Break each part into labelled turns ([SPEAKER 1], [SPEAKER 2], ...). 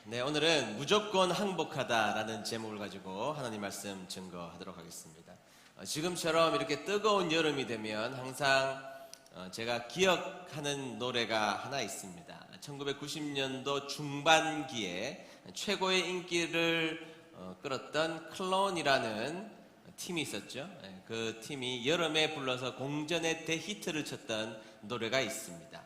[SPEAKER 1] 네, 오늘은 무조건 항복하다라는 제목을 가지고 하나님 말씀 증거하도록 하겠습니다. 지금처럼 이렇게 뜨거운 여름이 되면 항상 제가 기억하는 노래가 하나 있습니다. 1990년도 중반기에 최고의 인기를 끌었던 클론이라는 팀이 있었죠. 그 팀이 여름에 불러서 공전의 대히트를 쳤던 노래가 있습니다.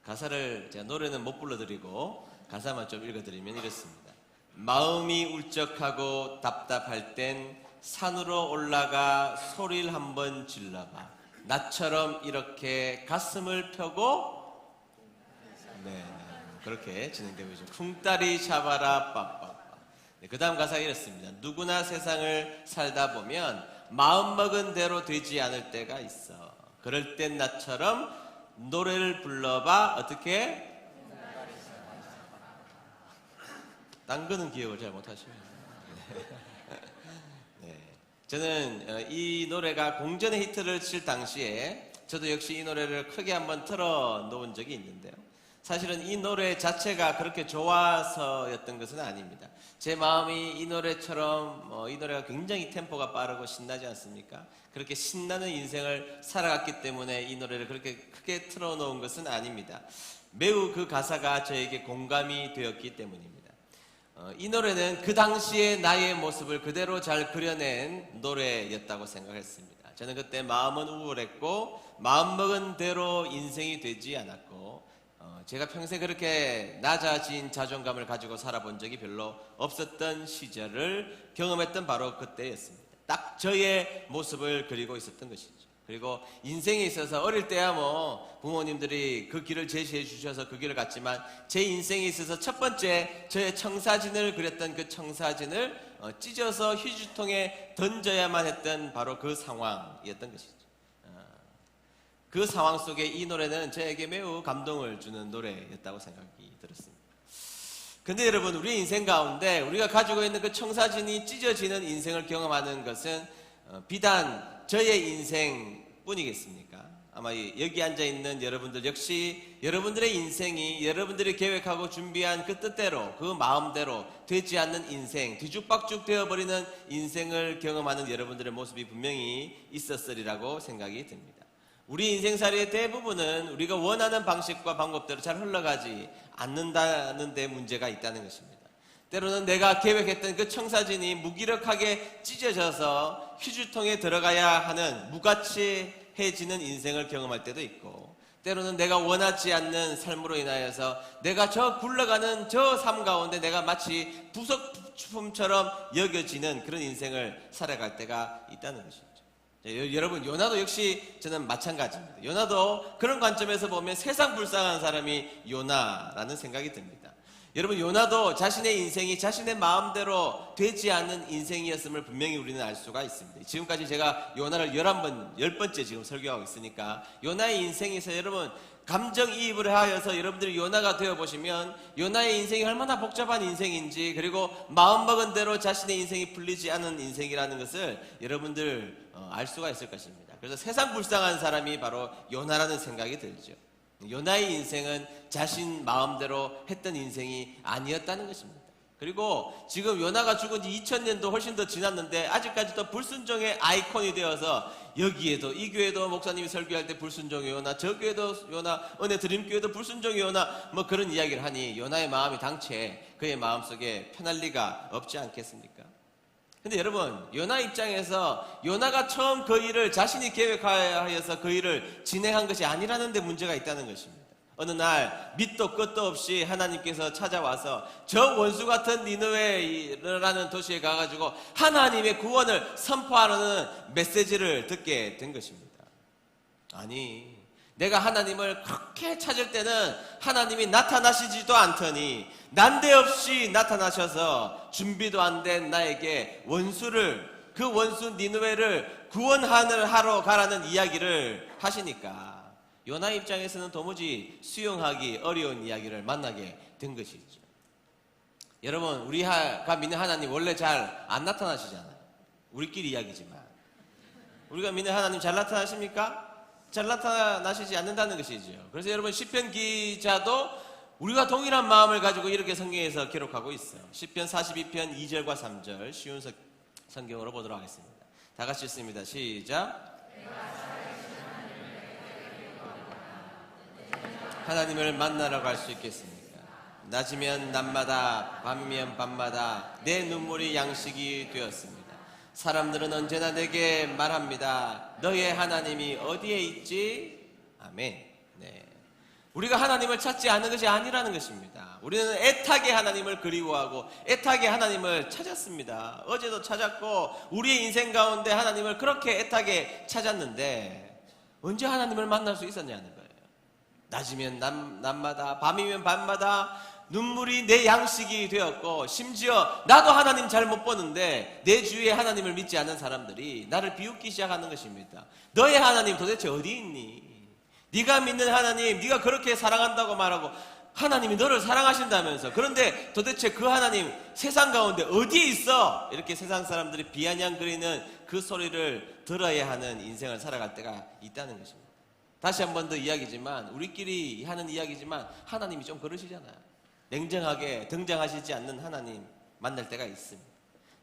[SPEAKER 1] 가사를 제가 노래는 못 불러드리고 가사만 좀 읽어드리면 이렇습니다. 마음이 울적하고 답답할 땐 산으로 올라가 소리를 한번 질러봐. 나처럼 이렇게 가슴을 펴고 네, 그렇게 진행되고 있죠. 쿵따리 잡아라 빠빠빠. 네, 그 다음 가사가 이렇습니다. 누구나 세상을 살다 보면 마음먹은 대로 되지 않을 때가 있어. 그럴 땐 나처럼 노래를 불러봐. 어떻게? 딴 거는 기억을 잘 못하시면. 네. 저는 이 노래가 공전의 히트를 칠 당시에 저도 역시 이 노래를 크게 한번 틀어 놓은 적이 있는데요. 사실은 이 노래 자체가 그렇게 좋아서였던 것은 아닙니다. 제 마음이 이 노래처럼 이 노래가 굉장히 템포가 빠르고 신나지 않습니까? 그렇게 신나는 인생을 살아갔기 때문에 이 노래를 그렇게 크게 틀어놓은 것은 아닙니다. 매우 그 가사가 저에게 공감이 되었기 때문입니다. 이 노래는 그 당시의 나의 모습을 그대로 잘 그려낸 노래였다고 생각했습니다. 저는 그때 마음은 우울했고 마음먹은 대로 인생이 되지 않았고 제가 평생 그렇게 낮아진 자존감을 가지고 살아본 적이 별로 없었던 시절을 경험했던 바로 그때였습니다. 딱 저의 모습을 그리고 있었던 것이죠. 그리고 인생에 있어서 어릴 때야 부모님들이 그 길을 제시해 주셔서 그 길을 갔지만 제 인생에 있어서 첫 번째 저의 청사진을 그렸던 그 청사진을 찢어서 휴지통에 던져야만 했던 바로 그 상황이었던 것이죠. 그 상황 속에 이 노래는 저에게 매우 감동을 주는 노래였다고 생각이 들었습니다. 근데 여러분, 우리 인생 가운데 우리가 가지고 있는 그 청사진이 찢어지는 인생을 경험하는 것은 비단 저의 인생뿐이겠습니까? 아마 여기 앉아있는 여러분들 역시 여러분들의 인생이 여러분들이 계획하고 준비한 그 뜻대로 그 마음대로 되지 않는 인생, 뒤죽박죽 되어버리는 인생을 경험하는 여러분들의 모습이 분명히 있었으리라고 생각이 듭니다. 우리 인생살이의 대부분은 우리가 원하는 방식과 방법대로 잘 흘러가지 않는다는 데 문제가 있다는 것입니다. 때로는 내가 계획했던 그 청사진이 무기력하게 찢어져서 휴지통에 들어가야 하는 무가치해지는 인생을 경험할 때도 있고, 때로는 내가 원하지 않는 삶으로 인하여서 내가 저 굴러가는 저 삶 가운데 내가 마치 부속품처럼 여겨지는 그런 인생을 살아갈 때가 있다는 것입니다. 여러분, 요나도 역시 저는 마찬가지입니다. 요나도 그런 관점에서 보면 세상 불쌍한 사람이 요나라는 생각이 듭니다. 여러분, 요나도 자신의 인생이 자신의 마음대로 되지 않는 인생이었음을 분명히 우리는 알 수가 있습니다. 지금까지 제가 요나를 10번째 지금 설교하고 있으니까 요나의 인생에서 여러분 감정이입을 하여서 여러분들이 요나가 되어보시면 요나의 인생이 얼마나 복잡한 인생인지, 그리고 마음먹은 대로 자신의 인생이 풀리지 않은 인생이라는 것을 여러분들 알 수가 있을 것입니다. 그래서 세상 불쌍한 사람이 바로 요나라는 생각이 들죠. 요나의 인생은 자신 마음대로 했던 인생이 아니었다는 것입니다. 그리고 지금 요나가 죽은 지 2000년도 훨씬 더 지났는데 아직까지도 불순종의 아이콘이 되어서 여기에도 이 교회도 목사님이 설교할 때 불순종의 요나, 저 교회도 요나, 은혜 드림교회도 불순종의 요나, 그런 이야기를 하니 요나의 마음이 당최 그의 마음속에 편할 리가 없지 않겠습니까? 근데 여러분, 요나 입장에서 요나가 처음 그 일을 자신이 계획하여서 그 일을 진행한 것이 아니라는 데 문제가 있다는 것입니다. 어느 날 밑도 끝도 없이 하나님께서 찾아와서 저 원수 같은 니느웨라는 도시에 가가지고 하나님의 구원을 선포하는 메시지를 듣게 된 것입니다. 아니, 내가 하나님을 그렇게 찾을 때는 하나님이 나타나시지도 않더니 난데없이 나타나셔서 준비도 안 된 나에게 그 원수 니느웨를 구원하러 가라는 이야기를 하시니까 요나 입장에서는 도무지 수용하기 어려운 이야기를 만나게 된 것이죠. 여러분, 우리가 믿는 하나님 원래 잘 안 나타나시잖아요. 우리끼리 이야기지만 우리가 믿는 하나님 잘 나타나십니까? 잘 나타나시지 않는다는 것이죠. 그래서 여러분, 시편 기자도 우리가 동일한 마음을 가지고 이렇게 성경에서 기록하고 있어요. 시편 42편 2절과 3절 쉬운 성경으로 보도록 하겠습니다. 다 같이 읽습니다. 시작. 하나님을 만나러 갈 수 있겠습니까? 낮이면 낮마다 밤이면 밤마다 내 눈물이 양식이 되었습니다. 사람들은 언제나 내게 말합니다. 너의 하나님이 어디에 있지? 아멘. 네. 우리가 하나님을 찾지 않는 것이 아니라는 것입니다. 우리는 애타게 하나님을 그리워하고 애타게 하나님을 찾았습니다. 어제도 찾았고 우리의 인생 가운데 하나님을 그렇게 애타게 찾았는데 언제 하나님을 만날 수 있었냐는 거예요. 낮이면 낮마다 밤이면 밤마다 눈물이 내 양식이 되었고 심지어 나도 하나님 잘 못 보는데 내 주위에 하나님을 믿지 않는 사람들이 나를 비웃기 시작하는 것입니다. 너의 하나님 도대체 어디 있니? 네가 믿는 하나님, 네가 그렇게 사랑한다고 말하고 하나님이 너를 사랑하신다면서 그런데 도대체 그 하나님 세상 가운데 어디에 있어? 이렇게 세상 사람들이 비아냥거리는 그 소리를 들어야 하는 인생을 살아갈 때가 있다는 것입니다. 다시 한 번 더 이야기지만 우리끼리 하는 이야기지만 하나님이 좀 그러시잖아요. 냉정하게 등장하시지 않는 하나님 만날 때가 있습니다.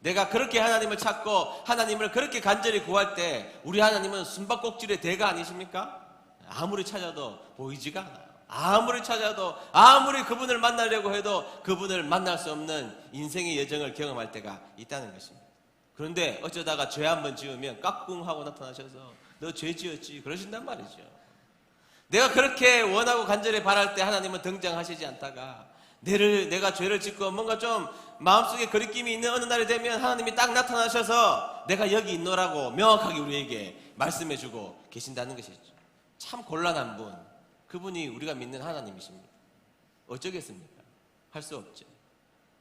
[SPEAKER 1] 내가 그렇게 하나님을 찾고 하나님을 그렇게 간절히 구할 때 우리 하나님은 숨바꼭질의 대가 아니십니까? 아무리 찾아도 보이지가 않아요. 아무리 찾아도 아무리 그분을 만나려고 해도 그분을 만날 수 없는 인생의 여정을 경험할 때가 있다는 것입니다. 그런데 어쩌다가 죄 한번 지으면 깍꿍하고 나타나셔서 너 죄 지었지 그러신단 말이죠. 내가 그렇게 원하고 간절히 바랄 때 하나님은 등장하시지 않다가 내가 죄를 짓고 뭔가 좀 마음속에 거리낌이 있는 어느 날이 되면 하나님이 딱 나타나셔서 내가 여기 있노라고 명확하게 우리에게 말씀해주고 계신다는 것이죠. 참 곤란한 분, 그분이 우리가 믿는 하나님이십니다. 어쩌겠습니까? 할 수 없죠.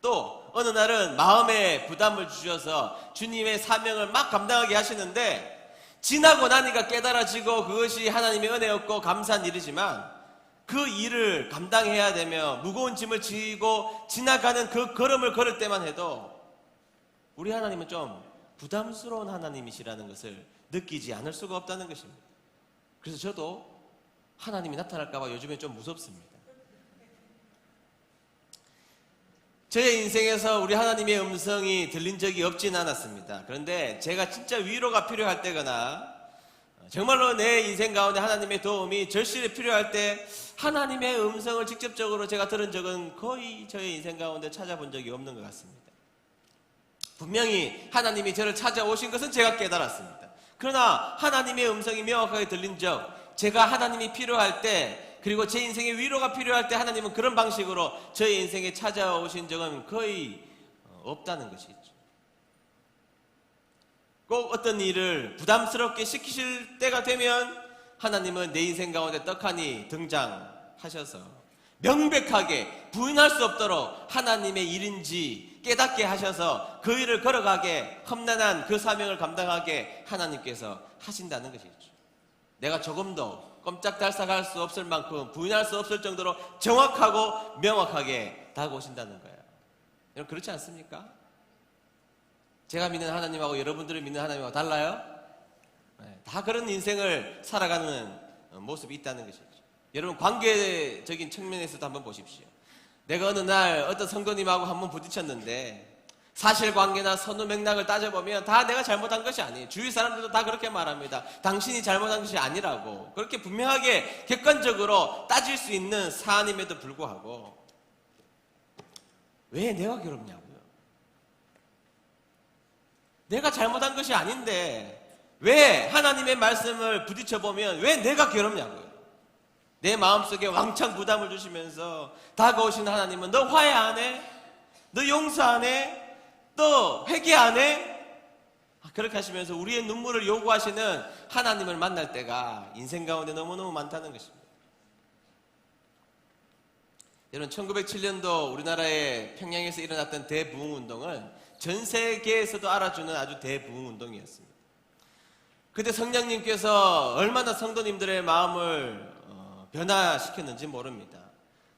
[SPEAKER 1] 또 어느 날은 마음에 부담을 주셔서 주님의 사명을 막 감당하게 하시는데 지나고 나니까 깨달아지고 그것이 하나님의 은혜였고 감사한 일이지만 그 일을 감당해야 되며 무거운 짐을 지고 지나가는 그 걸음을 걸을 때만 해도 우리 하나님은 좀 부담스러운 하나님이시라는 것을 느끼지 않을 수가 없다는 것입니다. 그래서 저도 하나님이 나타날까 봐 요즘에 좀 무섭습니다. 저의 인생에서 우리 하나님의 음성이 들린 적이 없진 않았습니다. 그런데 제가 진짜 위로가 필요할 때거나 정말로 내 인생 가운데 하나님의 도움이 절실히 필요할 때 하나님의 음성을 직접적으로 제가 들은 적은 거의 저의 인생 가운데 찾아본 적이 없는 것 같습니다. 분명히 하나님이 저를 찾아오신 것은 제가 깨달았습니다. 그러나 하나님의 음성이 명확하게 들린 적, 제가 하나님이 필요할 때 그리고 제 인생에 위로가 필요할 때 하나님은 그런 방식으로 저의 인생에 찾아오신 적은 거의 없다는 것이죠. 꼭 어떤 일을 부담스럽게 시키실 때가 되면 하나님은 내 인생 가운데 떡하니 등장하셔서 명백하게 부인할 수 없도록 하나님의 일인지 깨닫게 하셔서 그 일을 걸어가게 험난한 그 사명을 감당하게 하나님께서 하신다는 것이죠. 내가 조금도 꼼짝달싹할 수 없을 만큼 부인할 수 없을 정도로 정확하고 명확하게 다가오신다는 거예요. 여러분 그렇지 않습니까? 제가 믿는 하나님하고 여러분들이 믿는 하나님하고 달라요? 네, 다 그런 인생을 살아가는 모습이 있다는 것이죠. 여러분 관계적인 측면에서도 한번 보십시오. 내가 어느 날 어떤 성도님하고 한번 부딪혔는데 사실관계나 선후 맥락을 따져보면 다 내가 잘못한 것이 아니에요. 주위 사람들도 다 그렇게 말합니다. 당신이 잘못한 것이 아니라고. 그렇게 분명하게 객관적으로 따질 수 있는 사안임에도 불구하고 왜 내가 괴롭냐고요. 내가 잘못한 것이 아닌데 왜 하나님의 말씀을 부딪혀보면 왜 내가 괴롭냐고요. 내 마음속에 왕창 부담을 주시면서 다가오시는 하나님은 너 화해 안 해? 너 용서 안 해? 너 회개 안 해? 그렇게 하시면서 우리의 눈물을 요구하시는 하나님을 만날 때가 인생 가운데 너무너무 많다는 것입니다. 여러분 1907년도 우리나라의 평양에서 일어났던 대부흥운동은 전 세계에서도 알아주는 아주 대부흥운동이었습니다. 그때 성령님께서 얼마나 성도님들의 마음을 변화시켰는지 모릅니다.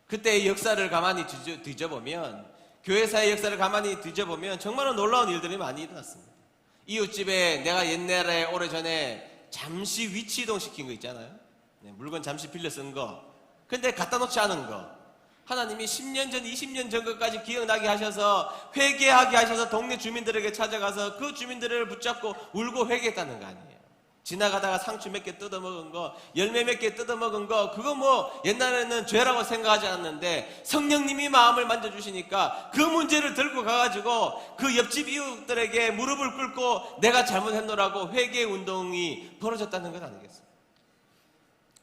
[SPEAKER 1] 그때의 역사를 가만히 뒤져보면 교회사의 역사를 가만히 뒤져보면 정말로 놀라운 일들이 많이 일어났습니다. 이웃집에 내가 옛날에 오래전에 잠시 위치 이동시킨 거 있잖아요. 물건 잠시 빌려 쓴 거 근데 갖다 놓지 않은 거 하나님이 10년 전, 20년 전 것까지 기억나게 하셔서 회개하게 하셔서 동네 주민들에게 찾아가서 그 주민들을 붙잡고 울고 회개했다는 거 아니에요. 지나가다가 상추 몇 개 뜯어먹은 거, 열매 몇 개 뜯어먹은 거, 그거 뭐 옛날에는 죄라고 생각하지 않았는데 성령님이 마음을 만져주시니까 그 문제를 들고 가가지고 그 옆집 이웃들에게 무릎을 꿇고 내가 잘못했노라고 회개 운동이 벌어졌다는 것 아니겠어요?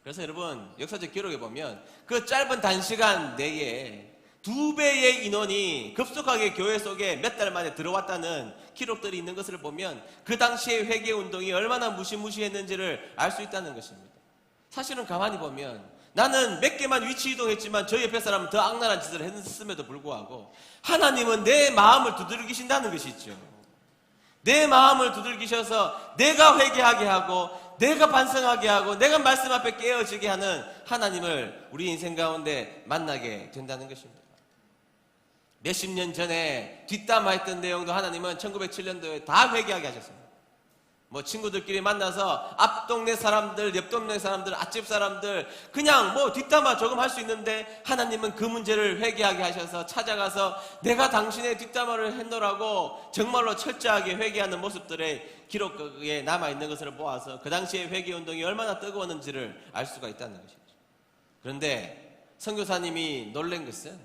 [SPEAKER 1] 그래서 여러분, 역사적 기록에 보면 그 짧은 단시간 내에 2배의 인원이 급속하게 교회 속에 몇 달 만에 들어왔다는 기록들이 있는 것을 보면 그 당시의 회개 운동이 얼마나 무시무시했는지를 알 수 있다는 것입니다. 사실은 가만히 보면 나는 몇 개만 위치 이동했지만 저 옆에 사람은 더 악랄한 짓을 했음에도 불구하고 하나님은 내 마음을 두들기신다는 것이죠. 내 마음을 두들기셔서 내가 회개하게 하고 내가 반성하게 하고 내가 말씀 앞에 깨어지게 하는 하나님을 우리 인생 가운데 만나게 된다는 것입니다. 몇십 년 전에 뒷담화했던 내용도 하나님은 1907년도에 다 회개하게 하셨습니다. 뭐 친구들끼리 만나서 앞 동네 사람들, 옆 동네 사람들, 앞집 사람들 그냥 뭐 뒷담화 조금 할 수 있는데 하나님은 그 문제를 회개하게 하셔서 찾아가서 내가 당신의 뒷담화를 했노라고 정말로 철저하게 회개하는 모습들의 기록에 남아있는 것을 보아서 그 당시에 회개운동이 얼마나 뜨거웠는지를 알 수가 있다는 것이죠. 그런데 선교사님이 놀란 것은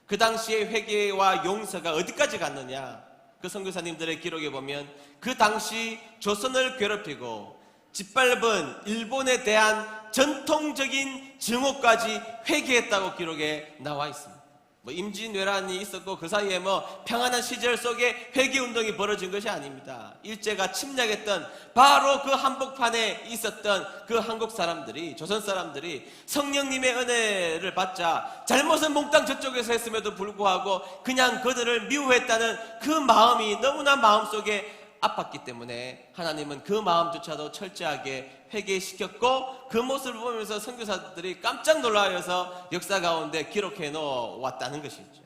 [SPEAKER 1] 그 당시에 회개와 용서가 어디까지 갔느냐, 그 선교사님들의 기록에 보면 그 당시 조선을 괴롭히고 짓밟은 일본에 대한 전통적인 증오까지 회개했다고 기록에 나와 있습니다. 뭐 임진왜란이 있었고 그 사이에 뭐 평안한 시절 속에 회개운동이 벌어진 것이 아닙니다. 일제가 침략했던 바로 그 한복판에 있었던 그 한국 사람들이, 조선 사람들이 성령님의 은혜를 받자 잘못은 몽땅 저쪽에서 했음에도 불구하고 그냥 그들을 미워했다는 그 마음이 너무나 마음속에 아팠기 때문에 하나님은 그 마음조차도 철저하게 회개시켰고 그 모습을 보면서 선교사들이 깜짝 놀라서 역사 가운데 기록해 놓았다는 것이죠.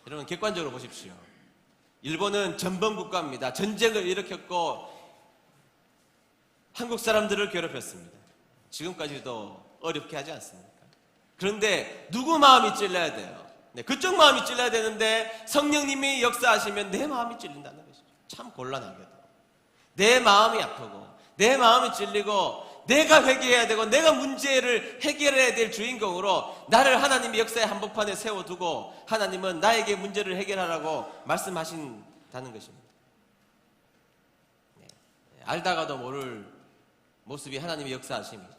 [SPEAKER 1] 여러분, 객관적으로 보십시오. 일본은 전범국가입니다. 전쟁을 일으켰고 한국 사람들을 괴롭혔습니다. 지금까지도 어렵게 하지 않습니까? 그런데 누구 마음이 찔려야 돼요? 네, 그쪽 마음이 찔려야 되는데 성령님이 역사하시면 내 마음이 찔린다는 것이죠. 참 곤란하게도 내 마음이 아프고 내 마음이 찔리고 내가 회개해야 되고 내가 문제를 해결해야 될 주인공으로 나를 하나님의 역사의 한복판에 세워두고 하나님은 나에게 문제를 해결하라고 말씀하신다는 것입니다. 네, 알다가도 모를 모습이 하나님의 역사하심이죠.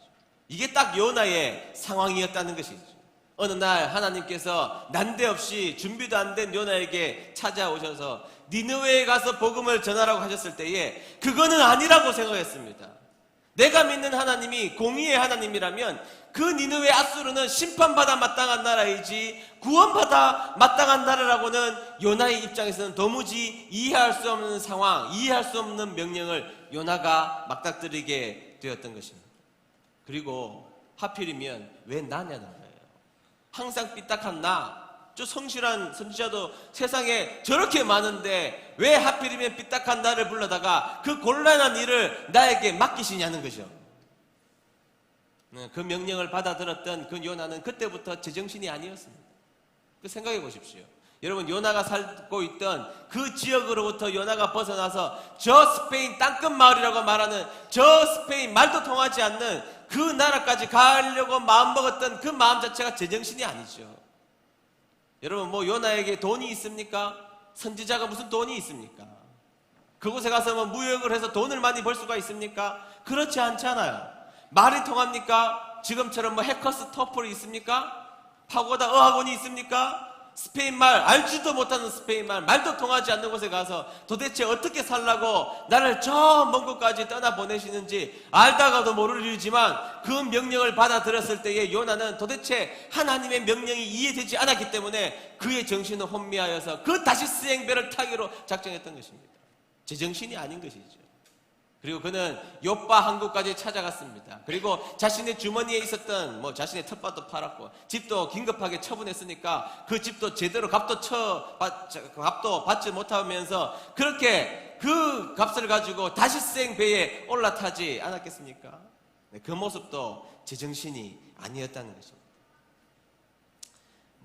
[SPEAKER 1] 이게 딱 요나의 상황이었다는 것이죠. 어느 날 하나님께서 난데없이 준비도 안 된 요나에게 찾아오셔서 니느웨에 가서 복음을 전하라고 하셨을 때에 그거는 아니라고 생각했습니다. 내가 믿는 하나님이 공의의 하나님이라면 그 니느웨 앗수르는 심판받아 마땅한 나라이지 구원받아 마땅한 나라라고는 요나의 입장에서는 도무지 이해할 수 없는 상황, 이해할 수 없는 명령을 요나가 맞닥뜨리게 되었던 것입니다. 그리고 하필이면 왜 나냐는 거예요. 항상 삐딱한 나, 저 성실한 선지자도 세상에 저렇게 많은데 왜 하필이면 삐딱한 나를 불러다가 그 곤란한 일을 나에게 맡기시냐는 거죠. 그 명령을 받아들었던 그 요나는 그때부터 제정신이 아니었습니다. 그 생각해 보십시오. 여러분, 요나가 살고 있던 그 지역으로부터 요나가 벗어나서 저 스페인 땅끝 마을이라고 말하는 저 스페인 말도 통하지 않는 그 나라까지 가려고 마음먹었던 그 마음 자체가 제정신이 아니죠. 여러분, 뭐 요나에게 돈이 있습니까? 선지자가 무슨 돈이 있습니까? 그곳에 가서 뭐 무역을 해서 돈을 많이 벌 수가 있습니까? 그렇지 않잖아요. 말이 통합니까? 지금처럼 뭐 해커스 토플이 있습니까? 파고다 어학원이 있습니까? 스페인말, 알지도 못하는 스페인말, 말도 통하지 않는 곳에 가서 도대체 어떻게 살라고 나를 저 먼 곳까지 떠나보내시는지 알다가도 모를 일이지만 그 명령을 받아들였을 때에 요나는 도대체 하나님의 명령이 이해되지 않았기 때문에 그의 정신은 혼미하여서 그 다시스 행배를 타기로 작정했던 것입니다. 제정신이 아닌 것이죠. 그리고 그는 요빠 항구까지 찾아갔습니다. 그리고 자신의 주머니에 있었던 뭐 자신의 텃밭도 팔았고 집도 긴급하게 처분했으니까 그 집도 제대로 값도 받지 못하면서 그렇게 그 값을 가지고 다시생 배에 올라타지 않았겠습니까? 네, 그 모습도 제정신이 아니었다는 것입니다.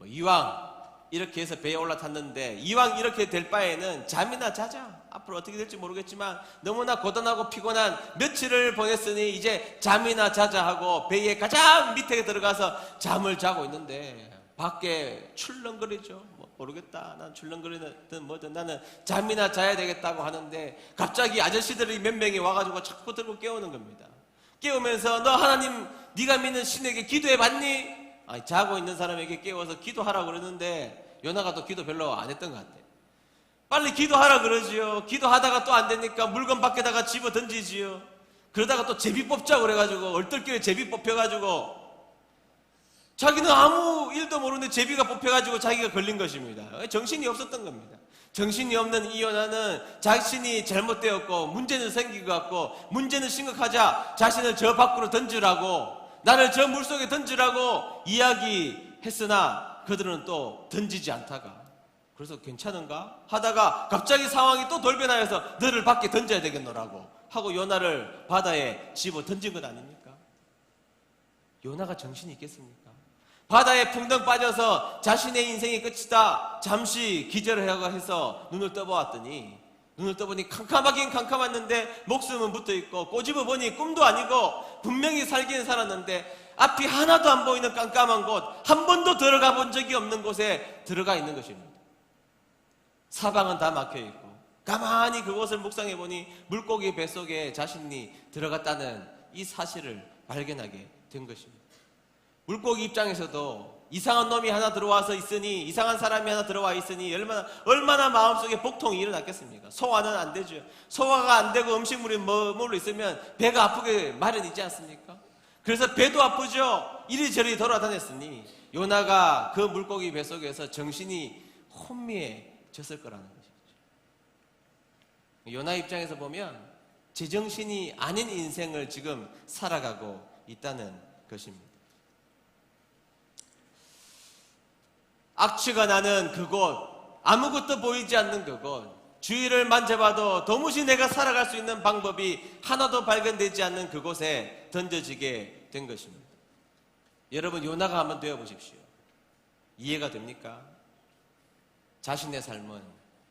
[SPEAKER 1] 이왕 이렇게 해서 배에 올라탔는데 이왕 이렇게 될 바에는 잠이나 자자. 앞으로 어떻게 될지 모르겠지만 너무나 고단하고 피곤한 며칠을 보냈으니 이제 잠이나 자자 하고 배의 가장 밑에 들어가서 잠을 자고 있는데 밖에 출렁거리죠. 모르겠다. 난 출렁거리든 뭐든 나는 잠이나 자야 되겠다고 하는데 갑자기 아저씨들이 몇 명이 와가지고 자꾸 들고 깨우는 겁니다. 깨우면서 너 하나님 네가 믿는 신에게 기도해 봤니? 아니, 자고 있는 사람에게 깨워서 기도하라고 그러는데 요나가 또 기도 별로 안 했던 것 같아요. 빨리 기도하라 그러지요. 기도하다가 또 안 되니까 물건 밖에다가 집어 던지지요. 그러다가 또 제비 뽑자고 그래가지고 얼떨결에 제비 뽑혀가지고 자기는 아무 일도 모르는데 제비가 뽑혀가지고 자기가 걸린 것입니다. 정신이 없었던 겁니다. 정신이 없는 이 요나는 자신이 잘못되었고 문제는 생긴 것 같고 문제는 심각하자 자신을 저 밖으로 던지라고 나를 저 물속에 던지라고 이야기했으나 그들은 또 던지지 않다가 그래서 괜찮은가 하다가 갑자기 상황이 또 돌변하여서 너를 밖에 던져야 되겠노라고 하고 요나를 바다에 집어 던진 것 아닙니까? 요나가 정신이 있겠습니까? 바다에 풍덩 빠져서 자신의 인생이 끝이다 잠시 기절을 하고 해서 눈을 떠보았더니 눈을 떠보니 캄캄하긴 캄캄했는데 목숨은 붙어있고 꼬집어 보니 꿈도 아니고 분명히 살긴 살았는데 앞이 하나도 안 보이는 깜깜한 곳 한 번도 들어가 본 적이 없는 곳에 들어가 있는 것입니다. 사방은 다 막혀있고 가만히 그곳을 묵상해 보니 물고기 뱃속에 자신이 들어갔다는 이 사실을 발견하게 된 것입니다. 물고기 입장에서도 이상한 놈이 하나 들어와서 있으니 이상한 사람이 하나 들어와 있으니 얼마나 마음속에 복통이 일어났겠습니까? 소화는 안 되죠. 소화가 안 되고 음식물이 머물러 있으면 배가 아프게 마련이지 않습니까? 그래서 배도 아프죠. 이리저리 돌아다녔으니 요나가 그 물고기 뱃속에서 정신이 혼미해졌을 거라는 것이죠. 요나 입장에서 보면 제정신이 아닌 인생을 지금 살아가고 있다는 것입니다. 악취가 나는 그곳, 아무것도 보이지 않는 그곳, 주위를 만져봐도 도무지 내가 살아갈 수 있는 방법이 하나도 발견되지 않는 그곳에 던져지게 된 것입니다. 여러분 요나가 한번 되어보십시오. 이해가 됩니까? 자신의 삶은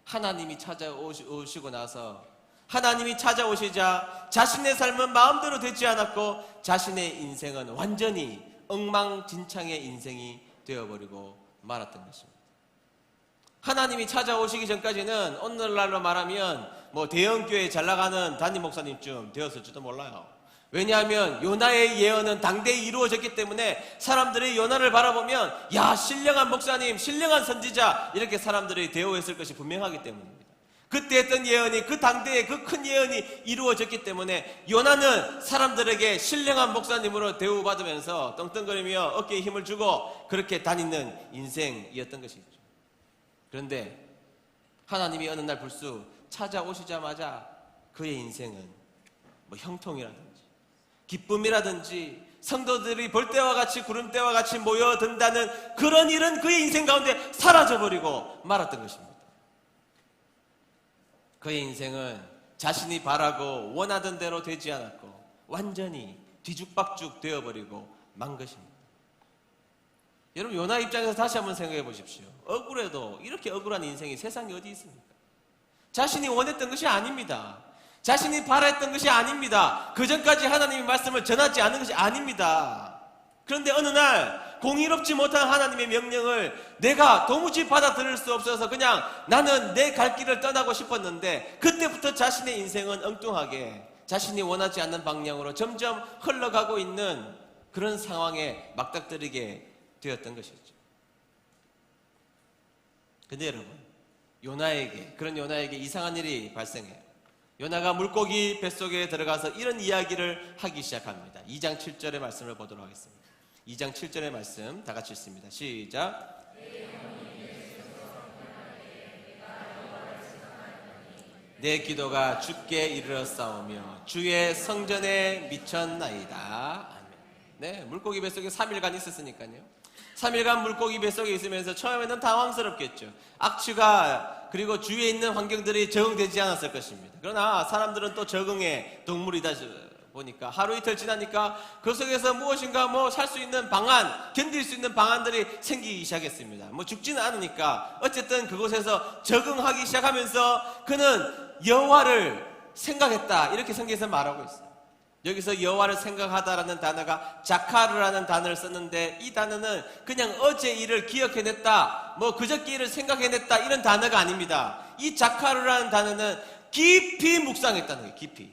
[SPEAKER 1] 하나님이 찾아오시고 나서 하나님이 찾아오시자 자신의 삶은 마음대로 되지 않았고 자신의 인생은 완전히 엉망진창의 인생이 되어버리고 말았던 것입니다. 하나님이 찾아오시기 전까지는 오늘날로 말하면 대형교회 잘 나가는 담임 목사님쯤 되었을지도 몰라요. 왜냐하면 요나의 예언은 당대에 이루어졌기 때문에 사람들이 요나를 바라보면 야 신령한 목사님, 신령한 선지자 이렇게 사람들이 대우했을 것이 분명하기 때문입니다. 그때 했던 예언이 그 당대에 그 큰 예언이 이루어졌기 때문에 요나는 사람들에게 신령한 목사님으로 대우받으면서 떵떵거리며 어깨에 힘을 주고 그렇게 다니는 인생이었던 것이죠. 그런데 하나님이 어느 날 불쑥 찾아오시자마자 그의 인생은 형통이라든지 기쁨이라든지 성도들이 볼때와 같이 구름대와 같이 모여든다는 그런 일은 그의 인생 가운데 사라져버리고 말았던 것입니다. 그의 인생은 자신이 바라고 원하던 대로 되지 않았고 완전히 뒤죽박죽 되어버리고 만 것입니다. 여러분 요나 입장에서 다시 한번 생각해 보십시오. 억울해도 이렇게 억울한 인생이 세상에 어디 있습니까? 자신이 원했던 것이 아닙니다. 자신이 바랬던 것이 아닙니다. 그전까지 하나님의 말씀을 전하지 않은 것이 아닙니다. 그런데 어느 날 공의롭지 못한 하나님의 명령을 내가 도무지 받아들일 수 없어서 그냥 나는 내 갈 길을 떠나고 싶었는데 그때부터 자신의 인생은 엉뚱하게 자신이 원하지 않는 방향으로 점점 흘러가고 있는 그런 상황에 맞닥뜨리게 되었던 것이죠. 근데 여러분 그런 요나에게 이상한 일이 발생해요. 요나가 물고기 뱃속에 들어가서 이런 이야기를 하기 시작합니다. 2장 7절의 말씀을 보도록 하겠습니다. 2장 7절의 말씀 다 같이 읽습니다. 시작. 내 기도가 주께 이르렀사오며 주의 성전에 미쳤나이다. 아멘. 네, 물고기 뱃속에 3일간 있었으니까요. 3일간 물고기 뱃속에 있으면서 처음에는 당황스럽겠죠. 악취가 그리고 주위에 있는 환경들이 적응되지 않았을 것입니다. 그러나 사람들은 또 적응의 동물이다 보니까 하루 이틀 지나니까 그 속에서 무엇인가 뭐 살 수 있는 방안, 견딜 수 있는 방안들이 생기기 시작했습니다. 뭐 죽지는 않으니까 어쨌든 그곳에서 적응하기 시작하면서 그는 여호와를 생각했다, 이렇게 성경에서 말하고 있어요. 여기서 여호와를 생각하다라는 단어가 자카르라는 단어를 썼는데, 이 단어는 그냥 어제 일을 기억해냈다, 뭐 그저께 일을 생각해냈다, 이런 단어가 아닙니다. 이 자카르라는 단어는 깊이 묵상했다는 거예요. 깊이.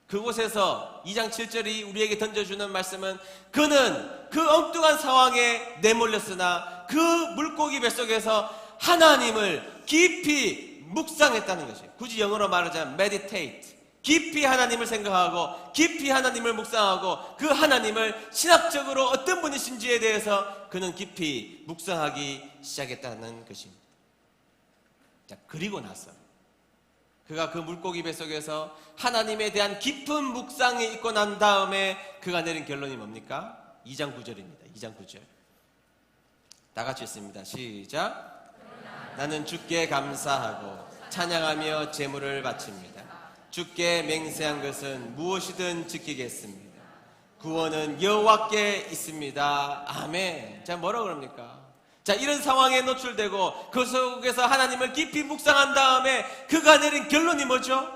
[SPEAKER 1] 그곳에서 2장 7절이 우리에게 던져주는 말씀은, 그는 그 엉뚱한 상황에 내몰렸으나 그 물고기 뱃속에서 하나님을 깊이 묵상했다는 것이에요. 굳이 영어로 말하자면 meditate. 깊이 하나님을 생각하고 깊이 하나님을 묵상하고 그 하나님을 신학적으로 어떤 분이신지에 대해서 그는 깊이 묵상하기 시작했다는 것입니다. 자, 그리고 나서 그가 그 물고기 뱃속에서 하나님에 대한 깊은 묵상이 있고 난 다음에 그가 내린 결론이 뭡니까? 2장 9절입니다. 2장 9절. 다 같이 읽습니다. 시작. 나는 주께 감사하고 찬양하며 제물을 바칩니다. 주께 맹세한 것은 무엇이든 지키겠습니다. 구원은 여호와께 있습니다. 아멘. 자, 뭐라고 그럽니까? 자, 이런 상황에 노출되고 그 속에서 하나님을 깊이 묵상한 다음에 그가 내린 결론이 뭐죠?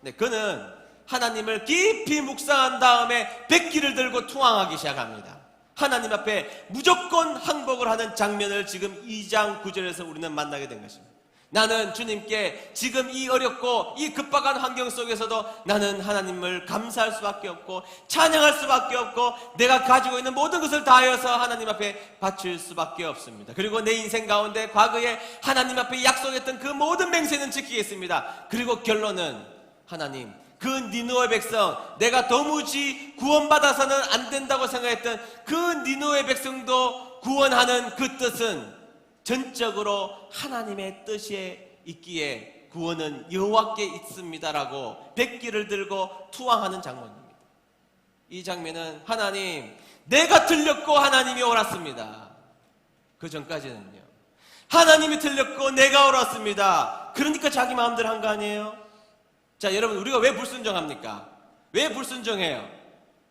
[SPEAKER 1] 네, 그는 하나님을 깊이 묵상한 다음에 백기를 들고 투항하기 시작합니다. 하나님 앞에 무조건 항복을 하는 장면을 지금 2장 9절에서 우리는 만나게 된 것입니다. 나는 주님께 지금 이 어렵고 이 급박한 환경 속에서도 나는 하나님을 감사할 수밖에 없고 찬양할 수밖에 없고 내가 가지고 있는 모든 것을 다하여서 하나님 앞에 바칠 수밖에 없습니다. 그리고 내 인생 가운데 과거에 하나님 앞에 약속했던 그 모든 맹세는 지키겠습니다. 그리고 결론은, 하나님, 그 니느웨 백성, 내가 도무지 구원받아서는 안 된다고 생각했던 그 니느웨 백성도 구원하는 그 뜻은 전적으로 하나님의 뜻에 있기에 구원은 여호와께 있습니다라고 백기를 들고 투항하는 장면입니다. 이 장면은 하나님, 내가 틀렸고 하나님이 옳았습니다. 그 전까지는요, 하나님이 틀렸고 내가 옳았습니다. 그러니까 자기 마음대로 한 거 아니에요? 자, 여러분, 우리가 왜 불순종합니까? 왜 불순종해요?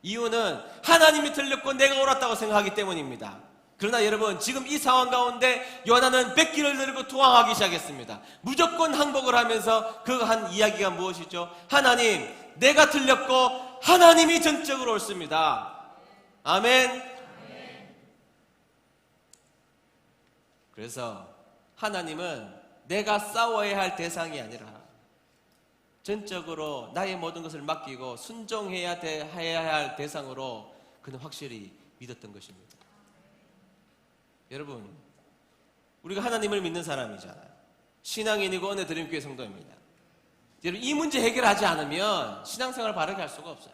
[SPEAKER 1] 이유는 하나님이 틀렸고 내가 옳았다고 생각하기 때문입니다. 그러나 여러분, 지금 이 상황 가운데 요나는 백기를 들고 투항하기 시작했습니다. 무조건 항복을 하면서 그 한 이야기가 무엇이죠? 하나님, 내가 틀렸고 하나님이 전적으로 옳습니다. 아멘. 그래서 하나님은 내가 싸워야 할 대상이 아니라 전적으로 나의 모든 것을 맡기고 순종해야 할 대상으로 그는 확실히 믿었던 것입니다. 여러분, 우리가 하나님을 믿는 사람이잖아요. 신앙인이고 은혜드림교회 성도입니다. 여러분, 이 문제 해결하지 않으면 신앙생활을 바르게 할 수가 없어요.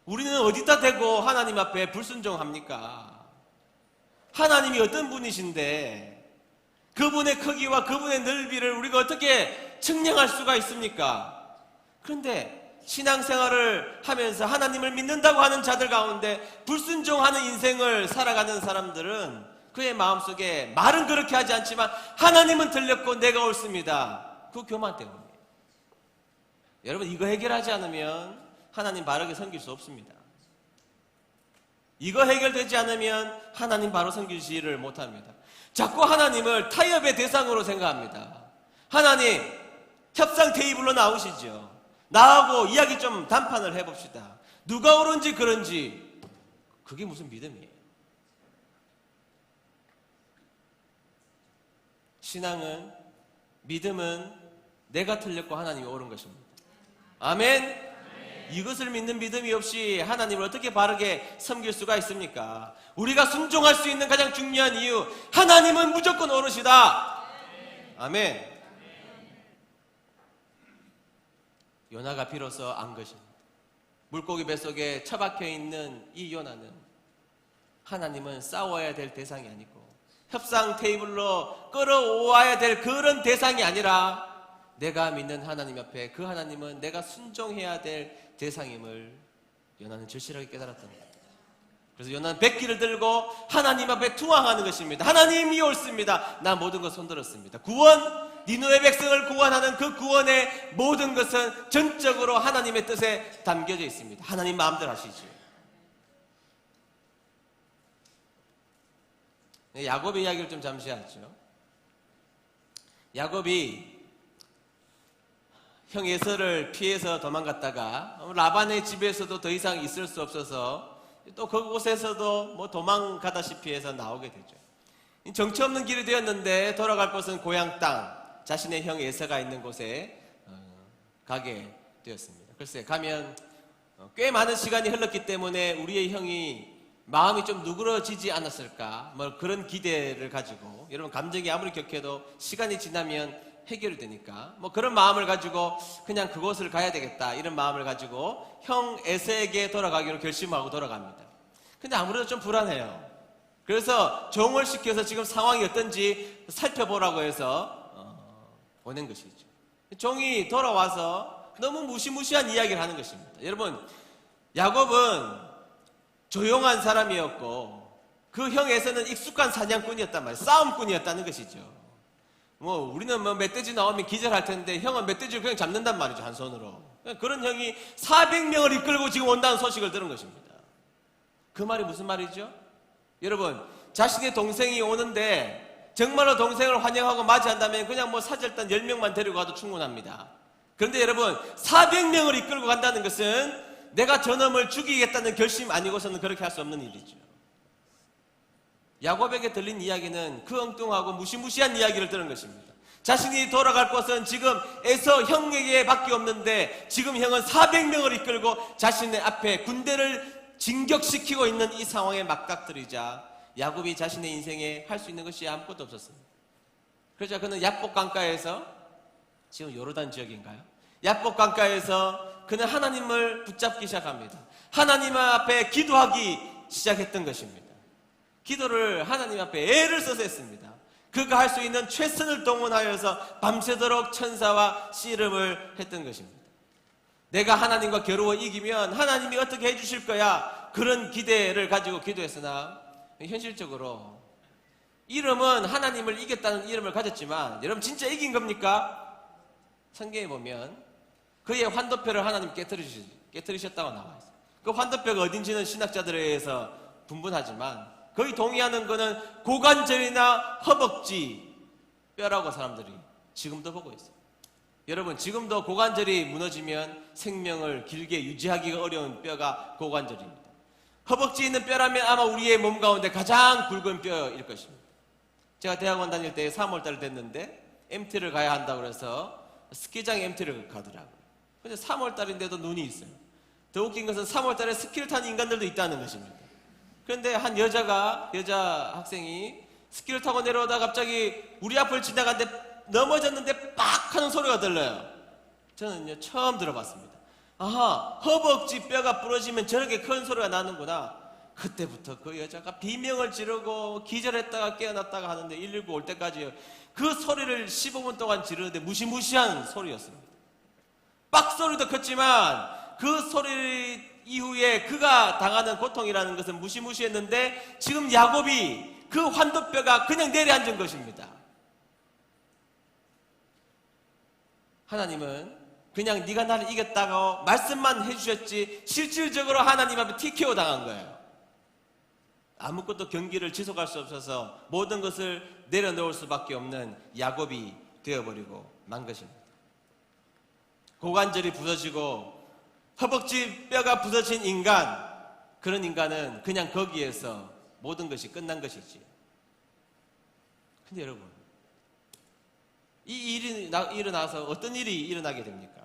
[SPEAKER 1] 우리는 어디다 대고 하나님 앞에 불순종합니까? 하나님이 어떤 분이신데 그분의 크기와 그분의 넓이를 우리가 어떻게 측량할 수가 있습니까? 그런데 신앙생활을 하면서 하나님을 믿는다고 하는 자들 가운데 불순종하는 인생을 살아가는 사람들은 그의 마음속에 말은 그렇게 하지 않지만 하나님은 틀렸고 내가 옳습니다. 그 교만 때문이에요. 여러분, 이거 해결하지 않으면 하나님 바르게 섬길 수 없습니다. 이거 해결되지 않으면 하나님 바로 섬기지를 못합니다. 자꾸 하나님을 타협의 대상으로 생각합니다. 하나님, 협상 테이블로 나오시죠. 나하고 이야기 좀 단판을 해봅시다. 누가 옳은지 그런지. 그게 무슨 믿음이에요? 신앙은, 믿음은 내가 틀렸고 하나님이 옳은 것입니다. 아멘. 이것을 믿는 믿음이 없이 하나님을 어떻게 바르게 섬길 수가 있습니까? 우리가 순종할 수 있는 가장 중요한 이유, 하나님은 무조건 옳으시다. 아멘. 요나가 비로소 안 것입니다. 물고기 뱃속에 처박혀 있는 이 요나는 하나님은 싸워야 될 대상이 아니고 협상 테이블로 끌어오아야 될 그런 대상이 아니라 내가 믿는 하나님 앞에 그 하나님은 내가 순종해야 될 대상임을 요나는 절실하게 깨달았던 겁니다. 그래서 요나는 백기를 들고 하나님 앞에 투항하는 것입니다. 하나님이 옳습니다. 나 모든 것 손들었습니다. 구원 니느웨 백성을 구원하는 그 구원의 모든 것은 전적으로 하나님의 뜻에 담겨져 있습니다. 하나님 마음대로 하시죠. 야곱의 이야기를 좀 잠시 하죠. 야곱이 형 에서를 피해서 도망갔다가 라반의 집에서도 더 이상 있을 수 없어서 또 그곳에서도 뭐 도망가다시피 해서 나오게 되죠. 정처 없는 길이 되었는데 돌아갈 곳은 고향 땅, 자신의 형 에서가 있는 곳에 가게 되었습니다. 글쎄 가면 꽤 많은 시간이 흘렀기 때문에 우리의 형이 마음이 좀 누그러지지 않았을까, 뭐 그런 기대를 가지고, 여러분 감정이 아무리 격해도 시간이 지나면 해결이 되니까 뭐 그런 마음을 가지고 그냥 그곳을 가야 되겠다, 이런 마음을 가지고 형 에서에게 돌아가기로 결심하고 돌아갑니다. 근데 아무래도 좀 불안해요. 그래서 종을 시켜서 지금 상황이 어떤지 살펴보라고 해서 보낸 것이죠. 종이 돌아와서 너무 무시무시한 이야기를 하는 것입니다. 여러분, 야곱은 조용한 사람이었고 그 형에서는 익숙한 사냥꾼이었단 말이에요. 싸움꾼이었다는 것이죠. 뭐 우리는 뭐 멧돼지 나오면 기절할 텐데 형은 멧돼지를 그냥 잡는단 말이죠, 한 손으로. 그런 형이 400명을 이끌고 지금 온다는 소식을 들은 것입니다. 그 말이 무슨 말이죠? 여러분, 자신의 동생이 오는데 정말로 동생을 환영하고 맞이한다면 그냥 뭐 사절단 10명만 데리고 가도 충분합니다. 그런데 여러분, 400명을 이끌고 간다는 것은 내가 저놈을 죽이겠다는 결심 아니고서는 그렇게 할 수 없는 일이죠. 야곱에게 들린 이야기는 그 엉뚱하고 무시무시한 이야기를 들은 것입니다. 자신이 돌아갈 곳은 지금 에서 형에게 밖에 없는데 지금 형은 400명을 이끌고 자신의 앞에 군대를 진격시키고 있는 이 상황에 맞닥뜨리자 야곱이 자신의 인생에 할 수 있는 것이 아무것도 없었습니다. 그래서 그는 야복 강가에서, 지금 요르단 지역인가요? 야복 강가에서 그는 하나님을 붙잡기 시작합니다. 하나님 앞에 기도하기 시작했던 것입니다. 기도를 하나님 앞에 애를 써서 했습니다. 그가 할 수 있는 최선을 동원하여서 밤새도록 천사와 씨름을 했던 것입니다. 내가 하나님과 겨루어 이기면 하나님이 어떻게 해주실 거야, 그런 기대를 가지고 기도했으나 현실적으로 이름은 하나님을 이겼다는 이름을 가졌지만 여러분 진짜 이긴 겁니까? 성경에 보면 그의 환도표를 하나님 깨뜨리셨다고 나와 있어요. 그 환도표가 어딘지는 신학자들에 의해서 분분하지만 거의 동의하는 것은 고관절이나 허벅지 뼈라고 사람들이 지금도 보고 있어요. 여러분, 지금도 고관절이 무너지면 생명을 길게 유지하기가 어려운 뼈가 고관절입니다. 허벅지에 있는 뼈라면 아마 우리의 몸 가운데 가장 굵은 뼈일 것입니다. 제가 대학원 다닐 때 3월달 됐는데 MT를 가야 한다고 해서 스키장 MT를 가더라고요. 근데 3월달인데도 눈이 있어요. 더 웃긴 것은 3월달에 스키를 타는 인간들도 있다는 것입니다. 그런데 한 여자 학생이 스키를 타고 내려오다 갑자기 우리 앞을 지나갔는데 넘어졌는데 빡 하는 소리가 들려요. 저는 처음 들어봤습니다. 아하, 허벅지 뼈가 부러지면 저렇게 큰 소리가 나는구나. 그때부터 그 여자가 비명을 지르고 기절했다가 깨어났다가 하는데 119 올 때까지 그 소리를 15분 동안 지르는데 무시무시한 소리였습니다. 빡소리도 컸지만 그 소리 이후에 그가 당하는 고통이라는 것은 무시무시했는데 지금 야곱이 그 환도뼈가 그냥 내려앉은 것입니다. 하나님은 그냥 네가 나를 이겼다고 말씀만 해주셨지 실질적으로 하나님 앞에 TKO 당한 거예요. 아무것도 경기를 지속할 수 없어서 모든 것을 내려놓을 수밖에 없는 야곱이 되어버리고 만 것입니다. 고관절이 부서지고 허벅지 뼈가 부서진 인간, 그런 인간은 그냥 거기에서 모든 것이 끝난 것이지. 근데 여러분, 이 일이 일어나서 어떤 일이 일어나게 됩니까?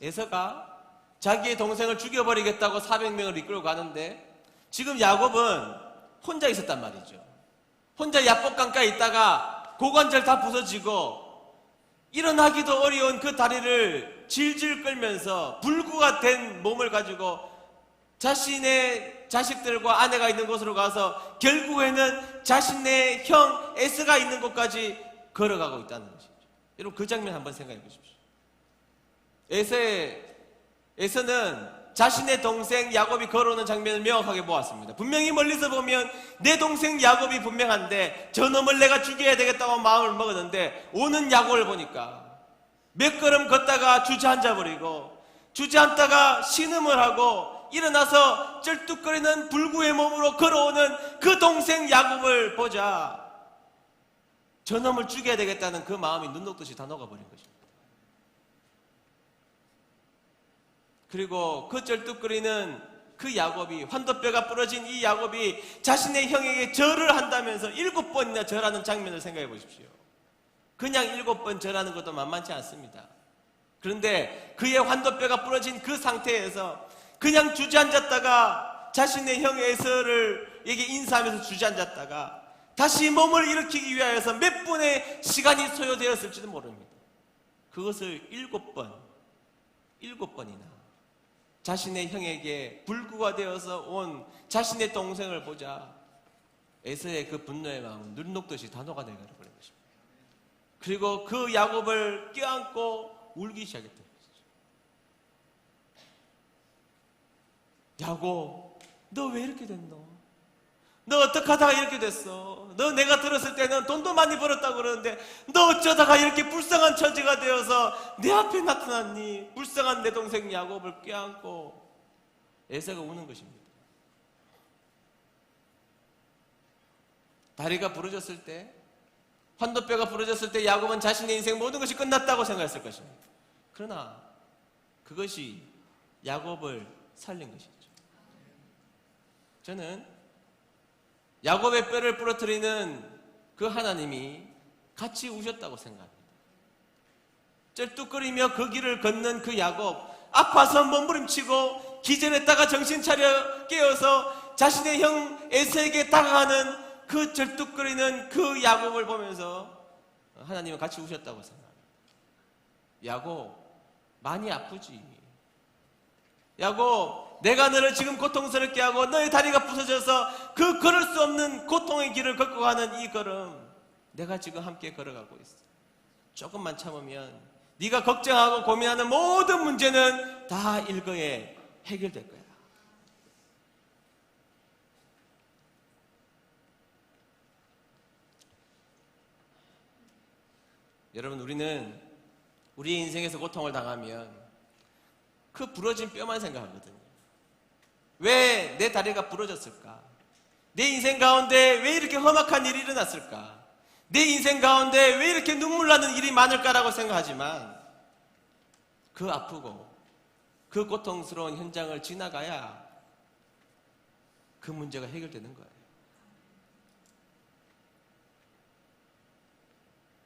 [SPEAKER 1] 에서가 자기의 동생을 죽여버리겠다고 400명을 이끌고 가는데 지금 야곱은 혼자 있었단 말이죠. 혼자 야복강가에 있다가 고관절 다 부서지고 일어나기도 어려운 그 다리를 질질 끌면서 불구가 된 몸을 가지고 자신의 자식들과 아내가 있는 곳으로 가서 결국에는 자신의 형 에스가 있는 곳까지 걸어가고 있다는 것이죠. 여러분, 그 장면 한번 생각해 보십시오. 에서는 자신의 동생 야곱이 걸어오는 장면을 명확하게 보았습니다. 분명히 멀리서 보면 내 동생 야곱이 분명한데 저놈을 내가 죽여야 되겠다고 마음을 먹었는데 오는 야곱을 보니까 몇 걸음 걷다가 주저앉아 버리고 주저앉다가 신음을 하고 일어나서 쩔뚝거리는 불구의 몸으로 걸어오는 그 동생 야곱을 보자 저놈을 죽여야 되겠다는 그 마음이 눈 녹듯이 다 녹아버린 것입니다. 그리고 그 쩔뚝거리는 그 야곱이, 환도뼈가 부러진 이 야곱이 자신의 형에게 절을 한다면서 7번이나 절하는 장면을 생각해 보십시오. 그냥 7번 절하는 것도 만만치 않습니다. 그런데 그의 환도뼈가 부러진 그 상태에서 그냥 주저앉았다가 자신의 형 에서에게 인사하면서 주저앉았다가 다시 몸을 일으키기 위하여서 몇 분의 시간이 소요되었을지도 모릅니다. 그것을 7번이나 자신의 형에게 불구가 되어서 온 자신의 동생을 보자 에서의 그 분노의 마음은 눈 녹듯이 다 녹아내려 버린 것입니다. 그리고 그 야곱을 껴안고 울기 시작했던 것이죠. 야곱, 너 왜 이렇게 됐노? 너 어떡하다가 이렇게 됐어? 너 내가 들었을 때는 돈도 많이 벌었다고 그러는데 너 어쩌다가 이렇게 불쌍한 처지가 되어서 내 앞에 나타났니? 불쌍한 내 동생 야곱을 껴안고 에서가 우는 것입니다. 다리가 부러졌을 때, 환도뼈가 부러졌을 때 야곱은 자신의 인생 모든 것이 끝났다고 생각했을 것입니다. 그러나 그것이 야곱을 살린 것이죠. 저는 야곱의 뼈를 부러뜨리는 그 하나님이 같이 우셨다고 생각합니다. 쩔뚝거리며 그 길을 걷는 그 야곱, 아파서 몸부림치고 기절했다가 정신 차려 깨어서 자신의 형 에서에게 다가가는 그 절뚝거리는 그 야곱을 보면서 하나님은 같이 우셨다고 생각합니다. 야곱, 많이 아프지. 야곱, 내가 너를 지금 고통스럽게 하고 너의 다리가 부서져서 그 걸을 수 없는 고통의 길을 걷고 가는 이 걸음 내가 지금 함께 걸어가고 있어. 조금만 참으면 네가 걱정하고 고민하는 모든 문제는 다 일거에 해결될 거야. 여러분, 우리는 우리의 인생에서 고통을 당하면 그 부러진 뼈만 생각하거든요. 왜 내 다리가 부러졌을까? 내 인생 가운데 왜 이렇게 험악한 일이 일어났을까? 내 인생 가운데 왜 이렇게 눈물 나는 일이 많을까라고 생각하지만 그 아프고 그 고통스러운 현장을 지나가야 그 문제가 해결되는 거예요.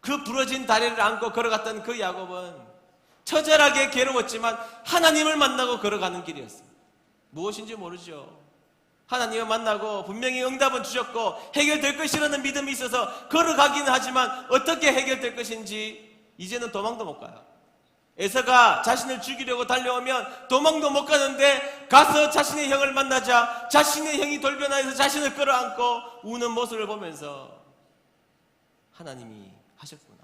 [SPEAKER 1] 그 부러진 다리를 안고 걸어갔던 그 야곱은 처절하게 괴로웠지만 하나님을 만나고 걸어가는 길이었습니다. 무엇인지 모르죠. 하나님을 만나고 분명히 응답은 주셨고 해결될 것이라는 믿음이 있어서 걸어가기는 하지만 어떻게 해결될 것인지 이제는 도망도 못 가요. 에서가 자신을 죽이려고 달려오면 도망도 못 가는데 가서 자신의 형을 만나자 자신의 형이 돌변하여서 자신을 끌어안고 우는 모습을 보면서 하나님이 하셨구나.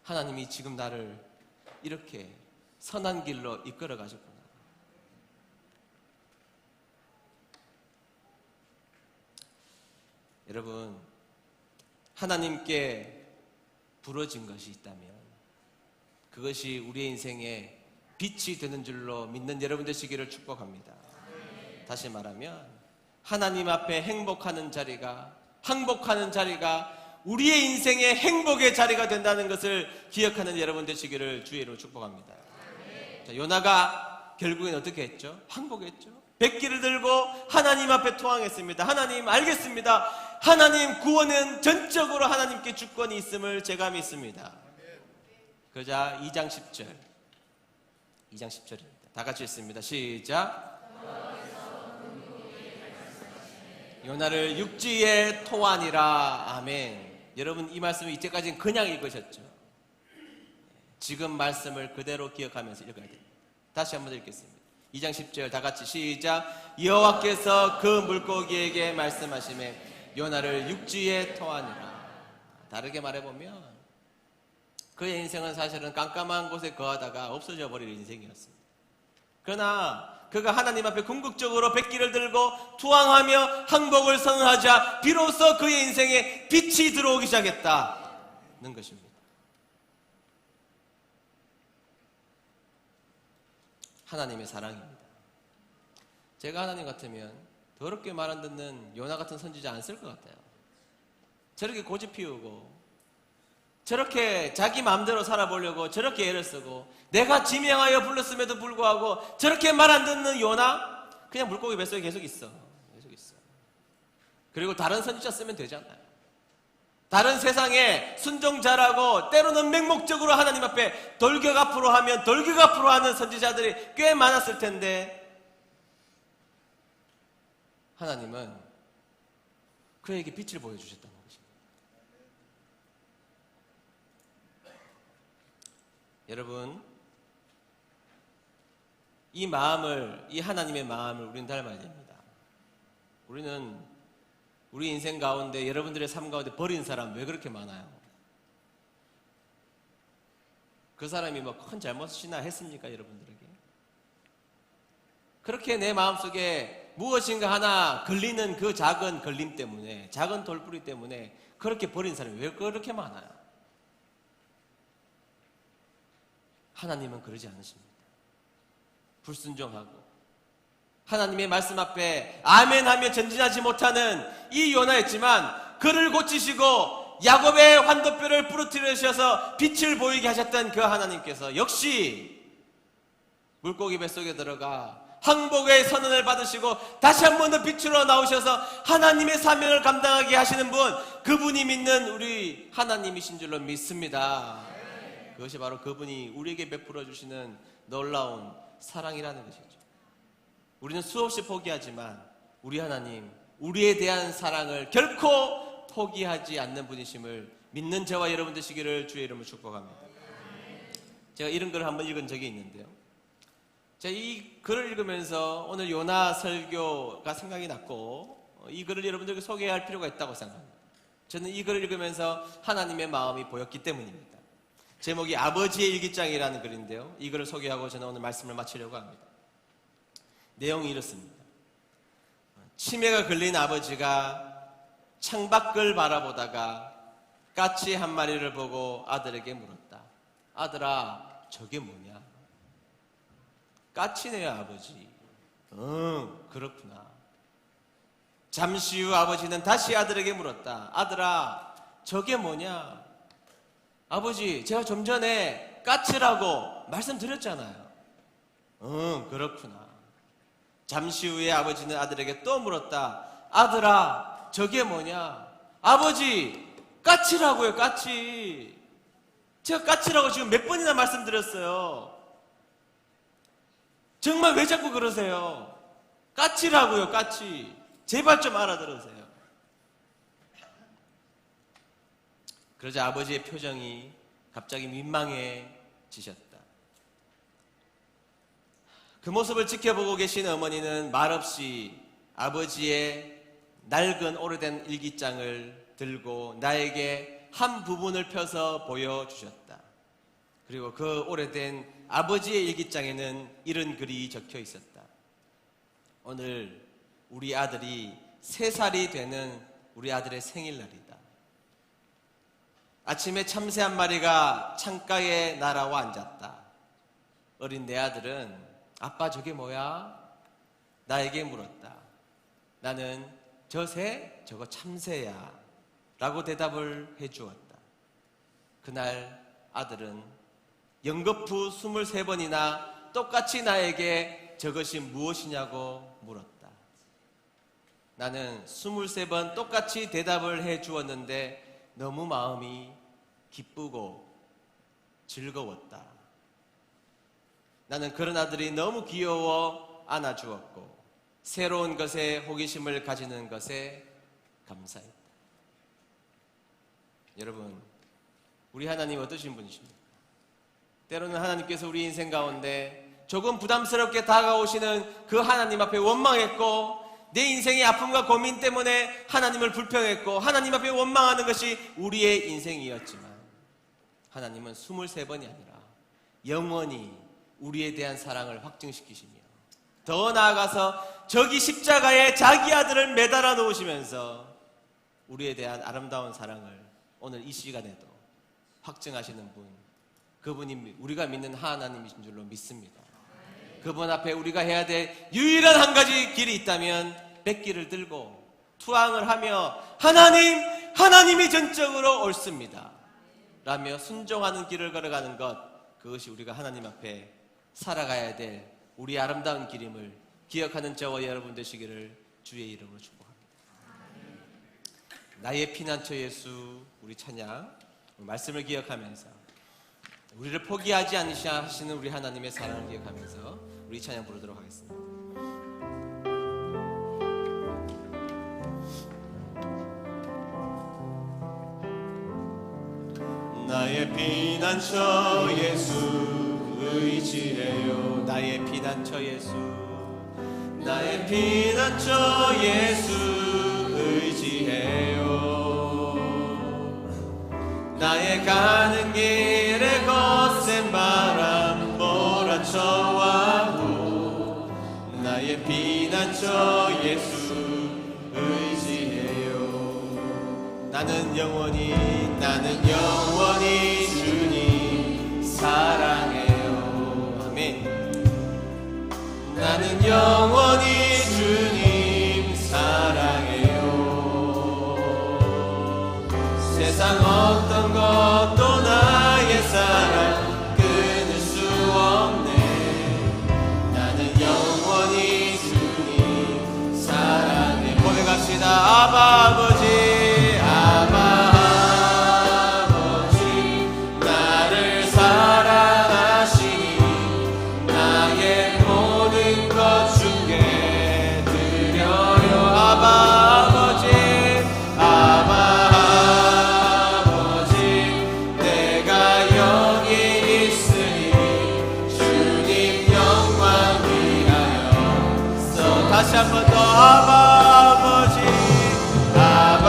[SPEAKER 1] 하나님이 지금 나를 이렇게 선한 길로 이끌어 가셨구나. 여러분, 하나님께 부러진 것이 있다면 그것이 우리의 인생에 빛이 되는 줄로 믿는 여러분 되시기를 축복합니다. 다시 말하면 하나님 앞에 행복하는 자리가, 항복하는 자리가 우리의 인생의 행복의 자리가 된다는 것을 기억하는 여러분 되시기를 주의로 축복합니다. 자, 요나가 결국엔 어떻게 했죠? 항복했죠. 백기를 들고 하나님 앞에 토항했습니다. 하나님, 알겠습니다. 하나님, 구원은 전적으로 하나님께 주권이 있음을 제가 믿습니다. 그러자 2장 10절 2장 10절입니다. 다 같이 읽습니다. 시작. 요나를 육지에 토하니라. 아멘. 여러분, 이 말씀을 이때까지는 그냥 읽으셨죠. 지금 말씀을 그대로 기억하면서 읽어야 됩니다. 다시 한번 읽겠습니다. 2장 10절 다 같이 시작. 여호와께서 그 물고기에게 말씀하시매 요나를 육지에 토하니라. 다르게 말해보면 그의 인생은 사실은 깜깜한 곳에 거하다가 없어져 버릴 인생이었습니다. 그러나 그가 하나님 앞에 궁극적으로 백기를 들고 투항하며 항복을 선언하자 비로소 그의 인생에 빛이 들어오기 시작했다는 것입니다. 하나님의 사랑입니다. 제가 하나님 같으면 더럽게 말 안 듣는 요나 같은 선지자 안 쓸 것 같아요. 저렇게 고집 피우고 저렇게 자기 마음대로 살아보려고 저렇게 애를 쓰고 내가 지명하여 불렀음에도 불구하고 저렇게 말 안 듣는 요나 그냥 물고기 뱃속에 계속 있어. 그리고 다른 선지자 쓰면 되잖아요. 다른 세상에 순종 잘하고 때로는 맹목적으로 하나님 앞에 돌격 앞으로 하면 돌격 앞으로 하는 선지자들이 꽤 많았을 텐데 하나님은 그에게 빛을 보여주셨다는 것입니다. 여러분, 이 마음을, 이 하나님의 마음을 우리는 닮아야 됩니다. 우리는 우리 인생 가운데 여러분들의 삶 가운데 버린 사람 왜 그렇게 많아요? 그 사람이 뭐 큰 잘못이나 했습니까, 여러분들에게? 그렇게 내 마음속에 무엇인가 하나 걸리는 그 작은 걸림 때문에, 작은 돌뿌리 때문에 그렇게 버린 사람이 왜 그렇게 많아요? 하나님은 그러지 않으십니다. 불순종하고 하나님의 말씀 앞에 아멘하며 전진하지 못하는 이 요나였지만 그를 고치시고 야곱의 환도뼈를 부러뜨리셔서 빛을 보이게 하셨던 그 하나님께서 역시 물고기 뱃속에 들어가 항복의 선언을 받으시고 다시 한 번 더 빛으로 나오셔서 하나님의 사명을 감당하게 하시는 분, 그분이 믿는 우리 하나님이신 줄로 믿습니다. 그것이 바로 그분이 우리에게 베풀어 주시는 놀라운 사랑이라는 것이죠. 우리는 수없이 포기하지만 우리 하나님, 우리에 대한 사랑을 결코 포기하지 않는 분이심을 믿는 저와 여러분 되시기를 주의 이름으로 축복합니다. 제가 이런 글을 한번 읽은 적이 있는데요. 제가 이 글을 읽으면서 오늘 요나 설교가 생각이 났고 이 글을 여러분들에게 소개할 필요가 있다고 생각합니다. 저는 이 글을 읽으면서 하나님의 마음이 보였기 때문입니다. 제목이 아버지의 일기장이라는 글인데요. 이 글을 소개하고 저는 오늘 말씀을 마치려고 합니다. 내용이 이렇습니다. 치매가 걸린 아버지가 창밖을 바라보다가 까치 한 마리를 보고 아들에게 물었다. 아들아, 저게 뭐냐? 까치네요, 아버지. 그렇구나. 잠시 후 아버지는 다시 아들에게 물었다. 아들아, 저게 뭐냐? 아버지, 제가 좀 전에 까치라고 말씀드렸잖아요. 그렇구나. 잠시 후에 아버지는 아들에게 또 물었다. 아들아, 저게 뭐냐? 아버지, 까치라고요, 까치. 제가 까치라고 지금 몇 번이나 말씀드렸어요. 정말 왜 자꾸 그러세요? 까치라고요, 까치. 제발 좀 알아들으세요. 그러자 아버지의 표정이 갑자기 민망해지셨다. 그 모습을 지켜보고 계신 어머니는 말없이 아버지의 낡은 오래된 일기장을 들고 나에게 한 부분을 펴서 보여주셨다. 그리고 그 오래된 아버지의 일기장에는 이런 글이 적혀 있었다. 오늘 우리 아들이 3살이 되는 우리 아들의 생일날이다. 아침에 참새 한 마리가 창가에 날아와 앉았다. 어린 내 아들은 아빠 저게 뭐야? 나에게 물었다. 나는 저 새? 저거 참새야 라고 대답을 해주었다. 그날 아들은 연거푸 23번이나 똑같이 나에게 저것이 무엇이냐고 물었다. 나는 23번 똑같이 대답을 해주었는데 너무 마음이 기쁘고 즐거웠다. 나는 그런 아들이 너무 귀여워 안아주었고 새로운 것에 호기심을 가지는 것에 감사했다. 여러분, 우리 하나님 어떠신 분이십니까? 때로는 하나님께서 우리 인생 가운데 조금 부담스럽게 다가오시는 그 하나님 앞에 원망했고 내 인생의 아픔과 고민 때문에 하나님을 불평했고 하나님 앞에 원망하는 것이 우리의 인생이었지만 하나님은 23번이 아니라 영원히 우리에 대한 사랑을 확증시키시며 더 나아가서 저기 십자가에 자기 아들을 매달아 놓으시면서 우리에 대한 아름다운 사랑을 오늘 이 시간에도 확증하시는 분, 그분이 우리가 믿는 하나님이신 줄로 믿습니다. 그분 앞에 우리가 해야 될 유일한 한 가지 길이 있다면 백기를 들고 투항을 하며 하나님이 전적으로 옳습니다 라며 순종하는 길을 걸어가는 것, 그것이 우리가 하나님 앞에 살아가야 될 우리 아름다운 길임을 기억하는 저와 여러분 되시기를 주의 이름으로 축복합니다. 나의 피난처 예수, 우리 찬양 말씀을 기억하면서 우리를 포기하지 않으시는 우리 하나님의 사랑을 기억하면서 우리 찬양 부르도록 하겠습니다. 나의 피난처 예수 의지해요. 나의 피난처 예수, 나의 피난처 예수 의지해요. 나의 가는 길에 거센 바람 몰아쳐와도 나의 피난처 예수 의지해요. 나는 영원히 주님 사랑해요. 아멘. 나는 영원히 주님 사랑해요. 세상 어떤 것도 나의 사랑 끊을 수 없네. 나는 영원히 주님 사랑해. 고백합시다. 아바 아버지, 아바 다시 한 번 더. 아바 아버지, 아바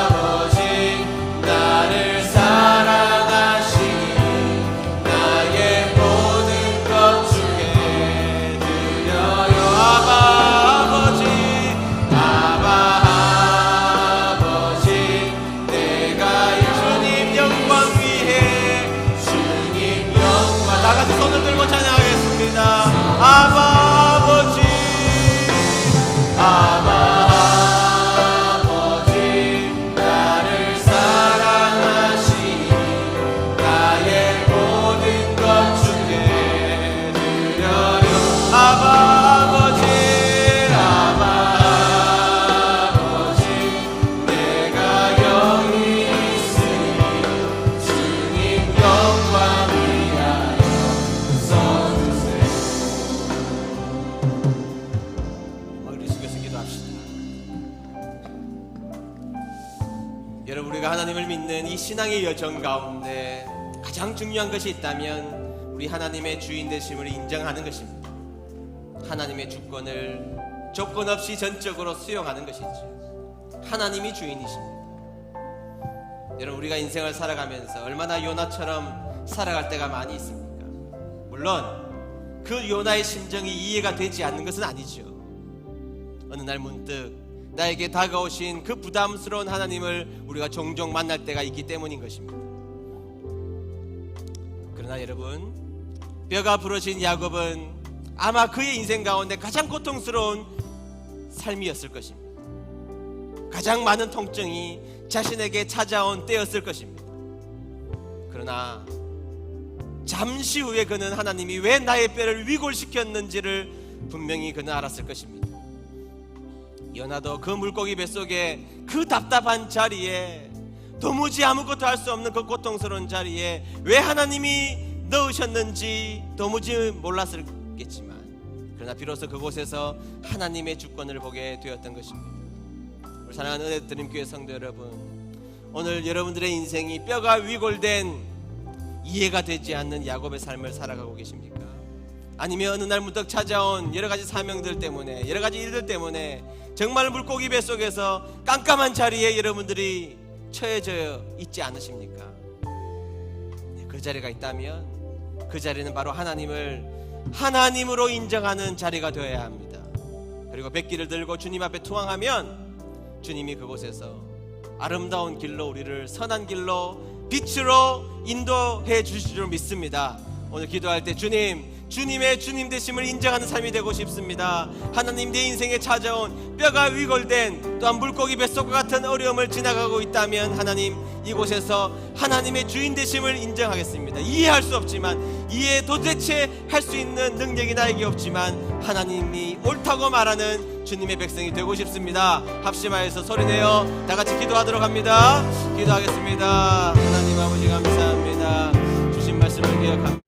[SPEAKER 1] 아버지 나를 사랑하시니 나의 모든 것 주께 드려요. 아바 아버지, 아바 아버지 내가 주님 영광 위해 주님 영광. 다 같이 손을 들고 찬양하겠습니다. 아바 아바 아버지 나를 사랑하시니 나의 모든 것 주께 드려요. 아바 아버지, 아바 아버지 내가 여기 있으니 주님 영광 위하여 써주세요. 여러분, 우리가 하나님을 믿는 이 신앙의 여정 가운데 가장 중요한 것이 있다면 우리 하나님의 주인 되심을 인정하는 것입니다. 하나님의 주권을 조건 없이 전적으로 수용하는 것이죠. 하나님이 주인이십니다. 여러분, 우리가 인생을 살아가면서 얼마나 요나처럼 살아갈 때가 많이 있습니까? 물론 그 요나의 심정이 이해가 되지 않는 것은 아니죠. 어느 날 문득 나에게 다가오신 그 부담스러운 하나님을 우리가 종종 만날 때가 있기 때문인 것입니다. 그러나 여러분, 뼈가 부러진 야곱은 아마 그의 인생 가운데 가장 고통스러운 삶이었을 것입니다. 가장 많은 통증이 자신에게 찾아온 때였을 것입니다. 그러나 잠시 후에 그는 하나님이 왜 나의 뼈를 위골시켰는지를 분명히 그는 알았을 것입니다. 요나도 그 물고기 뱃속에 그 답답한 자리에, 도무지 아무것도 할 수 없는 그 고통스러운 자리에 왜 하나님이 넣으셨는지 도무지 몰랐겠지만, 그러나 비로소 그곳에서 하나님의 주권을 보게 되었던 것입니다. 우리 사랑하는 은혜드림교회 성도 여러분, 오늘 여러분들의 인생이 뼈가 위골된, 이해가 되지 않는 야곱의 삶을 살아가고 계십니까? 아니면 어느 날 문득 찾아온 여러 가지 사명들 때문에, 여러 가지 일들 때문에 정말 물고기 뱃속에서 깜깜한 자리에 여러분들이 처해져 있지 않으십니까? 그 자리가 있다면 그 자리는 바로 하나님을 하나님으로 인정하는 자리가 되어야 합니다. 그리고 백기를 들고 주님 앞에 투항하면 주님이 그곳에서 아름다운 길로 우리를 선한 길로 빛으로 인도해 주실 줄 믿습니다. 오늘 기도할 때 주님의 주님 되심을 인정하는 삶이 되고 싶습니다. 하나님, 내 인생에 찾아온 뼈가 위골된 또한 물고기 뱃속과 같은 어려움을 지나가고 있다면 하나님, 이곳에서 하나님의 주인 되심을 인정하겠습니다. 이해할 수 없지만, 이해 도대체 할 수 있는 능력이 나에게 없지만 하나님이 옳다고 말하는 주님의 백성이 되고 싶습니다. 합심하여서 소리내어 다 같이 기도하도록 합니다. 기도하겠습니다. 하나님 아버지 감사합니다. 주신 말씀을 기억합니다.